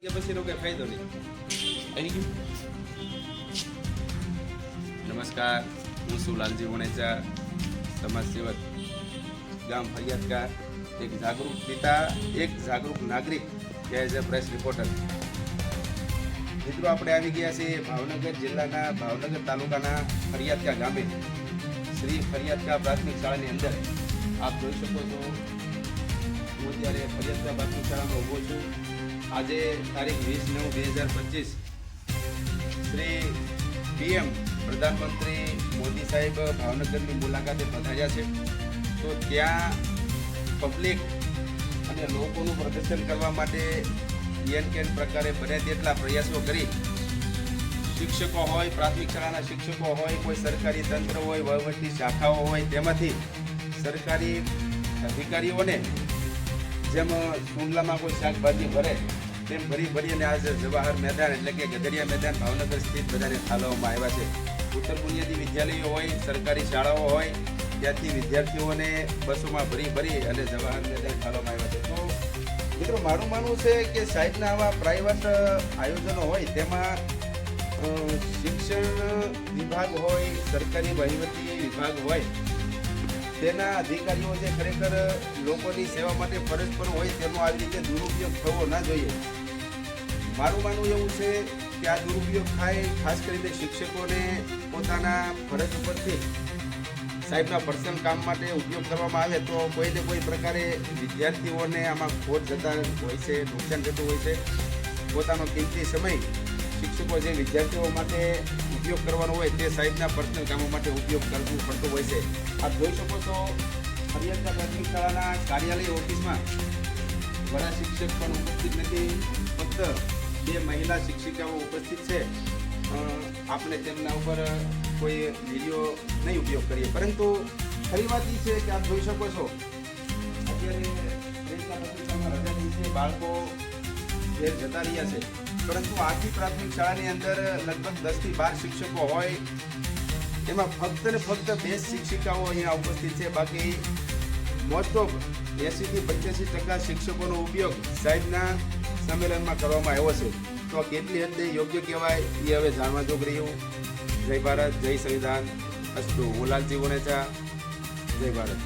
કે પછી નો કઈ ફાયદો નહીં આવી ગયું. નમસ્કાર, હું છું લાલજી વણેચા, સમાજ સેવક, ગામ ફરિયાદકાર, એક જાગૃત પિતા, એક જાગૃત નાગરિક, એઝ અ પ્રેસ રિપોર્ટર. મિત્રો, આપણે આવી ગયા છીએ ભાવનગર જિલ્લાના ભાવનગર તાલુકાના ફરિયાદકા ગામે શ્રી ફરિયાદકા પ્રાથમિક શાળાની અંદર. આપ જોઈ શકો છો, હું અત્યારે ફરિયાદકા પ્રાથમિક શાળામાં ઊભો છું. આજે તારીખ 20/9/2025 શ્રી PM પ્રધાનમંત્રી મોદી સાહેબ ભાવનગરની મુલાકાતે પધાર્યા છે. તો ત્યાં પબ્લિક અને લોકોનું પ્રદર્શન કરવા માટે કેન પ્રકારે બને તેટલા પ્રયાસો કરી શિક્ષકો હોય, પ્રાથમિક શાળાના શિક્ષકો હોય, કોઈ સરકારી તંત્ર હોય, વહીવટી શાખાઓ હોય, તેમાંથી સરકારી અધિકારીઓને જેમ સુંડલામાં કોઈ શાકભાજી ભરે તેમ ભરી અને આજ જવાહર મેદાન એટલે કે ગધેડિયા મેદાન ભાવનગર સ્થિત બધાને ઠાલવવામાં આવ્યા છે. ઉત્તર બુનિયાદી વિદ્યાલયો હોય, સરકારી શાળાઓ હોય, ત્યાંથી વિદ્યાર્થીઓને બસોમાં ભરી અને જવાહર મેદાન ઠાલવવામાં આવ્યા છે. તો મિત્રો, મારું માનવું છે કે સાહેબના આવા પ્રાઇવેટ આયોજનો હોય તેમાં શિક્ષણ વિભાગ હોય, સરકારી વહીવટી વિભાગ હોય, તેના અધિકારીઓ જે ખરેખર લોકોની સેવા માટે ફરજ પર હોય તેનો આવી રીતે દુરુપયોગ થવો ના જોઈએ. મારું માનવું એવું છે કે આ દુરુપયોગ થાય, ખાસ કરીને શિક્ષકોને પોતાના ફરજ ઉપરથી સાહેબના પર્સનલ કામ માટે ઉપયોગ કરવામાં આવે તો કોઈને કોઈ પ્રકારે વિદ્યાર્થીઓને આમાં ખોટ જતા હોય છે, નુકસાન થતું હોય છે. પોતાનો કિંમતી સમય શિક્ષકો જે વિદ્યાર્થીઓ માટે ઉપયોગ કરવાનો હોય તે સાહેબના પર્સનલ કામો માટે ઉપયોગ કરવું પડતું હોય છે. આપ જોઈ શકો છો, ફરિયાદકા પ્રાથમિક શાળાના કાર્યાલય ઓફિસમાં વડા શિક્ષક પણ ઉપસ્થિત નથી, ફક્ત 2 મહિલા શિક્ષિકાઓ ઉપસ્થિત છે. આપણે તેમના ઉપર કોઈ વિડીયો નહીં ઉપયોગ કરીએ, પરંતુ ખરી વાત એ છે કે આપ જોઈ શકો છો અત્યારે રજા દિવસે બાળકો ઘેર જતા રહ્યા છે, પરંતુ આખી પ્રાથમિક શાળાની અંદર લગભગ 10 થી 12 શિક્ષકો હોય, એમાં ફક્ત ને ફક્ત 2 શિક્ષિકાઓ અહીંયા ઉપસ્થિત છે. બાકી મોસ્ટ ઓફ 80 થી 85% શિક્ષકોનો ઉપયોગ સાહેબના સંમેલનમાં કરવામાં આવ્યો છે. તો કેટલી હદે યોગ્ય કહેવાય એ હવે જાણવા જોગ રહ્યું. જય ભારત, જય સંવિધાન. અસ્તુ. હું લાલજી વણેચા. જય ભારત.